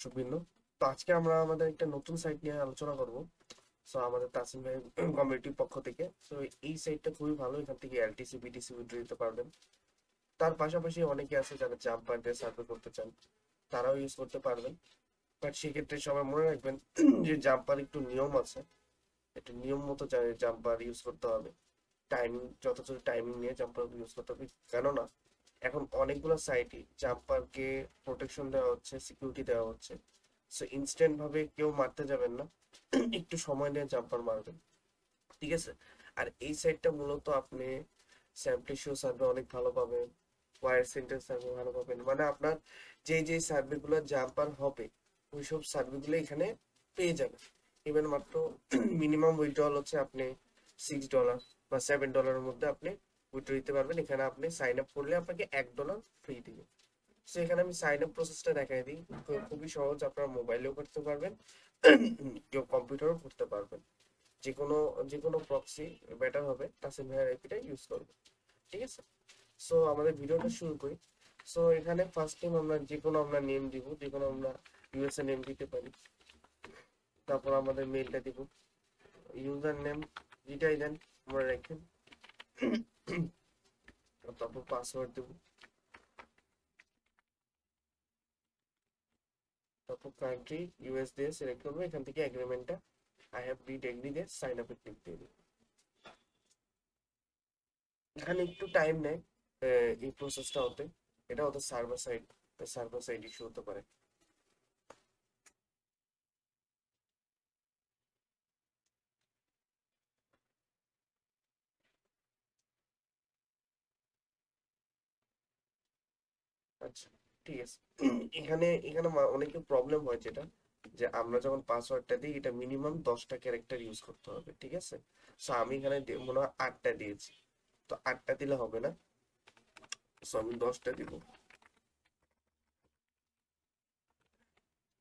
সুবিন্দ। তো আজকে আমরা আমাদের একটা নতুন সাইট নিয়ে আলোচনা করব। সো আমাদের তাসিন ভাই কমিউনিটির পক্ষ থেকে। সো এই সাইটটা খুবই ভালো, এখান থেকে এলটিসি বিটিসি উইথড্র দিতে পারবেন। তার পাশাপাশি অনেকে আছে যারা জাম্পার দিয়ে সার্ভে করতে চান, তারাও ইউজ করতে পারবেন। বাট সেক্ষেত্রে সবাই মনে রাখবেন যে জাম্পার একটু নিয়ম আছে, একটু নিয়ম মতো জাম্পার ইউজ করতে হবে। টাইমিং, যথেষ্ট টাইমিং নিয়ে জাম্পার ইউজ করতে হবে। কেননা এখন অনেকগুলো সাইটই জাম্পারকে প্রোটেকশন দেওয়া হচ্ছে, সিকিউরিটি দেওয়া হচ্ছে। সো ইনস্ট্যান্ট ভাবে কেউ মারতে যাবেন না, একটু সময় নিয়ে জাম্পার মারবেন, ঠিক আছে? আর এই সাইটটা মূলত আপনি স্যাম্পলিশিও সার্ভে অনেক ভালো পাবেন, ওয়ার সেন্টার সার্ভে ভালো পাবেন। মানে আপনার যে যে সার্ভেগুলো জাম্পার হবে ওইসব সার্ভেগুলো এখানে পেয়ে যাবেন। ইভেন মাত্র মিনিমাম উইথড্রল হচ্ছে আপনি $6 বা $7 মধ্যে আপনি উইথড্র দিতে পারবেন। এখানে আপনি সাইন আপ করলে আপনাকে $1 ফ্রি দিবে। সো এখানে আমি সাইন আপ প্রসেসটা দেখাই দিই। খুবই সহজ, আপনারা মোবাইলেও করতে পারবেন, কেউ কম্পিউটারও করতে পারবেন। যে কোনো যে কোনো প্রক্সি বেটার হবে, তাসিম ভাইয়ের আইপিটা ইউজ করবে, ঠিক আছে? সো আমাদের ভিডিওটা শুরু করি। সো এখানে ফার্স্ট টাইম আমরা যে কোনো আমরা নেম দিব, যে কোনো আমরা ইউএসএ নেম দিতে পারি। তারপর আমাদের মেইলটা দিব, ইউজার নেম যেটাই দেন মনে রাখেন। তারপর পাসওয়ার্ড দেব, তারপর কান্ট্রি ইউএস দিয়ে সিলেক্ট করবো। এখান থেকে এগ্রিমেন্টটা আই হ্যাভ রিড এগ্রি দিয়ে সাইন আপে ক্লিক দিয়ে দিই। এখানে একটু টাইম নেয় এই প্রসেসটা হতে। এটা হতে সার্ভার সাইড ইস্যু হতে পারে। আচ্ছা, ঠিক আছে। এখানে এখানে অনেকের প্রবলেম হয় যেটা, যে আমরা যখন পাসওয়ার্ডটা দিই এটা মিনিমাম 10টা ক্যারেক্টার ইউজ করতে হবে, ঠিক আছে? সো আমি এখানে মনে হয় 8টা দিয়েছি। তো 8টা দিলে হবে না, সো আমি 10টা দিব।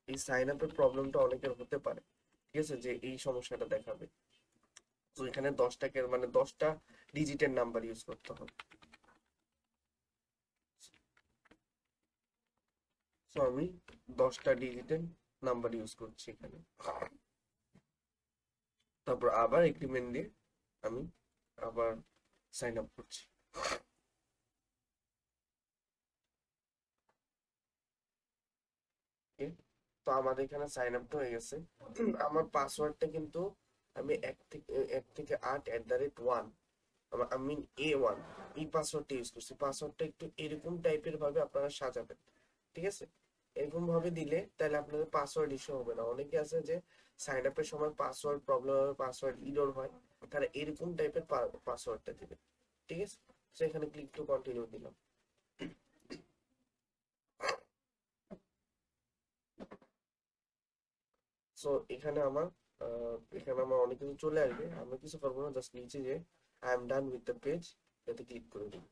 এই সাইন আপের প্রবলেমটা অনেকের হতে পারে, ঠিক আছে, যে এই সমস্যাটা দেখাবে। তো এখানে 10টা মানে 10টা ডিজিটের নাম্বার ইউজ করতে হবে। সো আমি 10টা ডিজিটের নাম্বার ইউজ করছি এখানে। তারপর আবার এগ্রিমেন্ট দিয়ে আমি আবার সাইন আপ করছি। Okay? তো আমাদের এখানে সাইন আপ হয়ে গেছে। আমার পাসওয়ার্ডটা কিন্তু আমি 1 থেকে 8 আই মিন A1, এই পাসওয়ার্ডটা ইউজ করছি। পাসওয়ার্ডটা একটু এরকম টাইপের ভাবে আপনারা সাজাবেন, ঠিক আছে? এরকম ভাবে দিলে তাহলে আপনাদের পাসওয়ার্ড ইস্যু হবে না। অনেকে আছে যে সাইন আপের সময় পাসওয়ার্ড প্রবলেম হবে, পাসওয়ার্ড ইরর হয়, তারা এরকম টাইপের পাসওয়ার্ডটা দিবে, ঠিক আছে? তো এখানে ক্লিক টু কন্টিনিউ দিলাম। সো এখানে আমার অনেক কিছু চলে আসবে, আমি কিছু করবো না, জাস্ট নিচে যে I am done with the page এতে ক্লিক করে দিই।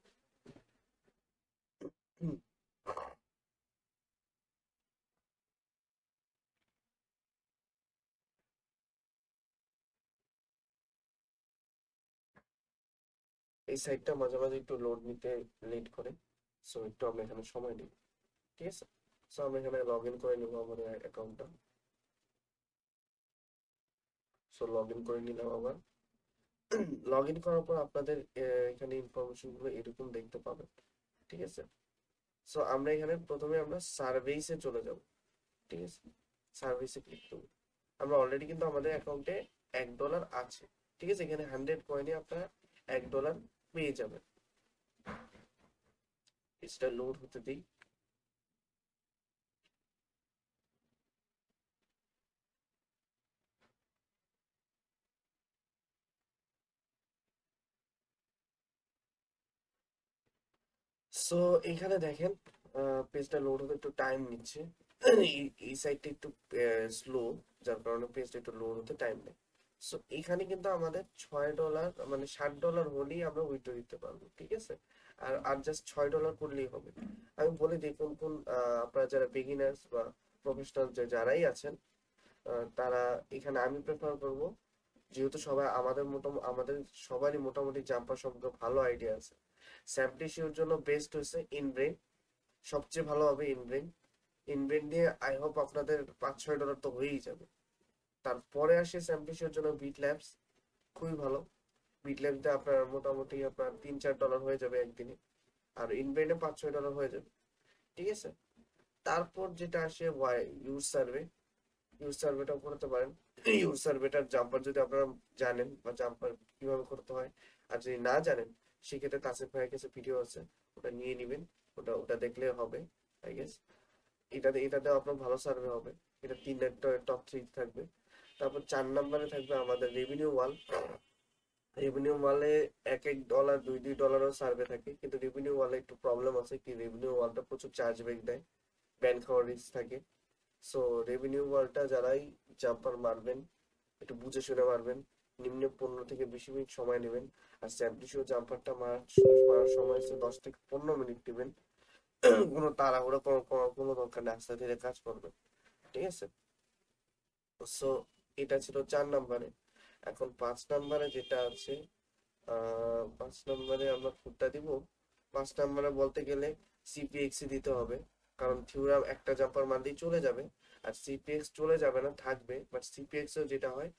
এই সাইটটা মাঝে মাঝে একটু লোড নিতে লেট করে, সো একটু আমরা এখানে সময় নিই, ঠিক আছে? সো আমরা এখানে লগ ইন করে নিবো আমাদের অ্যাকাউন্টটা। সো লগ ইন করে নিলাম আবার। লগ ইন করার পর আপনাদের এখানে ইনফরমেশন গুলো এরকম দেখতে পাবেন, ঠিক আছে? সো আমরা এখানে প্রথমে আমরা সার্ভিসে চলে যাব, ঠিক আছে? সার্ভিসে ক্লিক করব। আমরা অলরেডি কিন্তু আমাদের অ্যাকাউন্টে $1 আছে, ঠিক আছে? এখানে 100 কয়েনে আপনারা $1 পেয়ে যাবেন। এটা লোড হতে দিই। সো এখানে দেখেন পেজটা লোড হতে একটু টাইম নিচ্ছে। এই সাইডটা একটু স্লো, যার কারণে পেজটা একটু লোড হতে টাইম নেয়। সো এখানে কিন্তু আমাদের $6 মানে $60 হলেই আমরা উইথড্র দিতে পারবো, ঠিক আছে? আর আর জাস্ট $6 করলেই হবে। আমি বলে দিই কোন কোন আপনারা যারা বিগিনার্স বা প্রফেশনাল যারাই আছেন, তারা এখানে আমি প্রেফার করব, যেহেতু সবাই আমাদের সবারই মোটামুটি জাম্পার সম্পর্কে ভালো আইডিয়া আছে। স্যাম্পল ইস্যুর জন্য বেস্ট হচ্ছে ইনব্রেন, সবচেয়ে ভালো হবে ইনব্রেন। ইনভেন্ট দিয়ে আই হোপ আপনাদের $5-6 তো হয়েই যাবে। তারপরে আসে স্যাম্পলিশিওর জন্য বিট ল্যাবস, খুবই ভালো। বিট ল্যাবসে আপনার মোটামুটি আপনার $3-4 হয়ে যাবে একদিনে, আর ইনভেন্টে $5-6 হয়ে যাবে, ঠিক আছে। তারপর যেটা আসে ওয়াই ইউজ সার্ভে, ইউজ সার্ভেটাও করতে পারেন। ইউজ সার্ভেটার জাম্পার যদি আপনারা জানেন বা জাম্পার কিভাবে করতে হয়, আর যদি না জানেন সেক্ষেত্রে তাসিফ ভাইয়ের কাছে ভিডিও আছে, ওটা নিয়ে নিবেন, ওটা ওটা দেখলে হবে আই গেস। এটাতে আপনার ভালো সার্ভে হবে। এটা 3 টপ 3 থাকবে। তারপর 4 নম্বরে থাকবে আমাদের রেভিনিউ ওয়াল। রেভিনিউ ওয়ালে $1 $2 সার্ভে থাকে, কিন্তু রেভিনিউ ওয়ালে একটু প্রবলেম আছে কি, রেভিনিউ ওয়ালটা প্রচুর চার্জ ব্যাক দেয়, ব্যান খাওয়ার রিস্ক থাকে। সো রেভিনিউ ওয়ালটা যারাই জাম্পার মারবেন একটু বুঝে শুনে মারবেন, নিম্ন 15 থেকে 20 মিনিট সময় নেবেন। আর স্যাম্পলিশিও জাম্পারটা মারার সময় হচ্ছে 10 থেকে 15 মিনিট নেবেন। কোনো তাড়াহুড়ো কোনো দরকার নেই, আস্তে ধীরে কাজ করবেন, ঠিক আছে। সো এটা ছিল 4 নম্বরে। এখন 5 নম্বরে যেটা আছে, 5 নম্বরে আমরা কোনটা দিব? 5 নম্বরে বলতে গেলে সিপিএক্সি দিতে হবে, কারণ থিওরাম একটা জাম্পার মারলেই চলে যাবে। আর সিপিএক্স চলে যাবে না, থাকবে, বাট সিপিএক্স এও যেটা হয়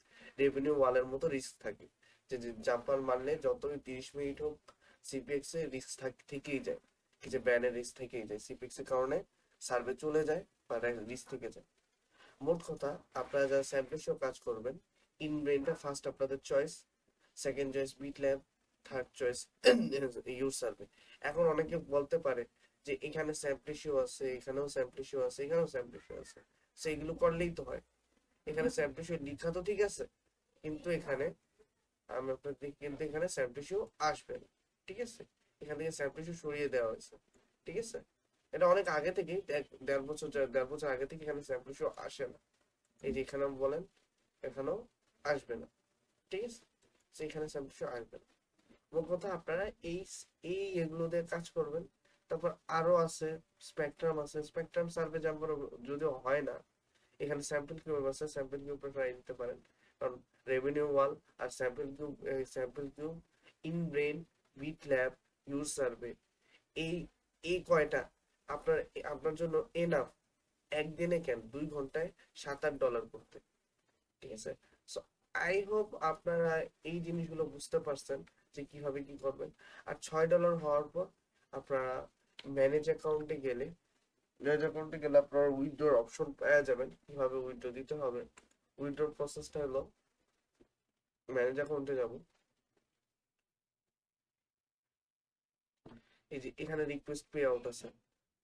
রেভিনিউ ওয়ালের মতো রিস্ক থাকে, যে জাম্পার মারলে যতই 30 মিনিট হোক সিপিএক্স এ রিস্ক থেকেই যায়, কি যে ব্যানের রিস্ক থেকেই যায়, সিপিএক্স এর কারণে সার্ভে চলে যায় বা রিস্ক থেকে যায়। মোট কথা, আপনারা যারা স্যাম্পল শো কাজ করবেন, ইনব্রেইনটা ফার্স্ট আপনাদের choice, second choice bit lab, third choice use survey. এখন অনেকে বলতে পারে যে এখানে স্যাম্পলিশিও আছে, এখানেও স্যাম্পলিশিও আছে, এখানেও স্যাম্পলিশিও আছে, সেইগুলো করলেই তো হয়। এখানে স্যাম্পলিশিও লিখা তো ঠিক আছে, কিন্তু এখানে আমি আপনাদের কিন্তু এখানে স্যাম্পলিশিও আসবে না, ঠিক আছে। এখান থেকে স্যাম্পলিশিও সরিয়ে দেওয়া হয়েছে, ঠিক আছে। এটা অনেক আগে থেকেই, 1.5 বছর আগে থেকে এখানে স্যাম্পলিশিও আসে না। এই যে এখানেও বলেন, এখানেও আসবে না, ঠিক আছে। সেখানে স্যাম্পলিশিও আসবে না। মোট কথা, আপনারা এই এই এগুলো দিয়ে কাজ করবেন। তারপর আরো আছে, স্পেকট্রাম আছে, স্পেকট্রাম সার্ভে জাম্পার যদিও হয় না, এখানে স্যাম্পল কিউব আছে, স্যাম্পল কিউবটা ট্রাই দিতে পারেন। কারণ রেভিনিউ ওয়াল আর sample cube in brain, bit lab, use survey, এই এই কয়টা আপনার আপনার জন্য এনাফ একদিনে, কেন 2 ঘন্টায় $7-8 করতে, ঠিক আছে। সো আই হোপ আপনারা এই জিনিসগুলো বুঝতে পারছেন যে কিভাবে কি করবেন। আর $6 হওয়ার পর আপনারা ম্যানেজ অ্যাকাউন্টে গেলে, আপনারা উইথড্রর অপশন পেয়ে যাবেন, কিভাবে উইথড্র দিতে হবে। উইথড্রর প্রসেসটা হলো, ম্যানেজ অ্যাকাউন্টে যাব, এই যে এখানে রিকোয়েস্ট পে আউট আছে।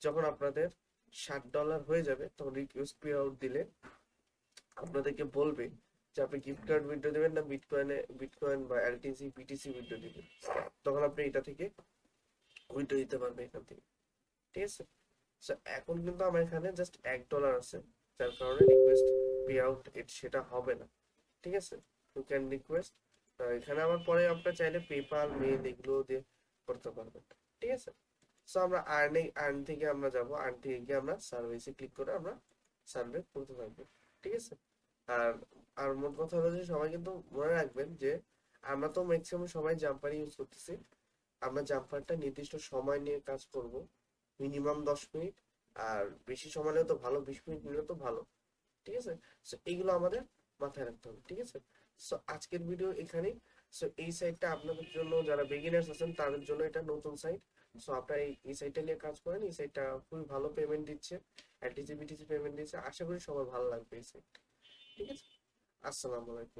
যখন আপনাদের $60 হয়ে যাবে তখন রিকোয়েস্ট পে আউট দিলে আপনাদেরকে বলবে যে আপনি গিফট কার্ড উইথড্র দেবেন না বিটকয়েন বা এলটিসি বিটিসি উইথড্র দিবেন। তখন আপনি এটা থেকে উইথড্র দিতে পারবেন এখান থেকে, ঠিক আছে। So, এখন কিন্তু আমার এখানে জাস্ট $1 আছে, যার কারণে রিকোয়েস্ট পে আউট সেটা হবে না, ঠিক আছে। ইউ ক্যান রিকোয়েস্ট, এখানে আমার পরে আপনার চাইলে পেপাল মেল এগুলো দিয়ে করতে পারবেন, ঠিক আছে। সো আমরা আর্ন থেকে আমরা যাব, আর্ন থেকে গিয়ে আমরা সার্ভিসে ক্লিক করে আমরা সার্ভে করতে থাকবো, ঠিক আছে। আর আর মোট কথা হলো যে সবাই কিন্তু মনে রাখবেন যে আমরা তো ম্যাক্সিমাম সবাই জাম্পার ইউজ করতেছি। আমরা জাম্পারটা নির্দিষ্ট সময় নিয়ে কাজ করব, মিনিমাম 10 মিনিট, আর বেশি সময় নিলে তো ভালো, 20 মিনিট নিলে তো ভালো, ঠিক আছে। সো এইগুলো আমাদের মাথায় রাখতে হবে, ঠিক আছে। সো আজকের ভিডিও এখানেই। সো এই সাইটটা আপনাদের জন্য, যারা বিগিনার্স আছেন তাদের জন্য এটা নতুন সাইট। সো আপনারা এই সাইটটা নিয়ে কাজ করেন, এই সাইটটা খুবই ভালো পেমেন্ট দিচ্ছে, এলটিসি বিটিসি পেমেন্ট দিচ্ছে, আশা করি সবার ভালো লাগবে এই সাইট, ঠিক আছে। আসসালামু আলাইকুম।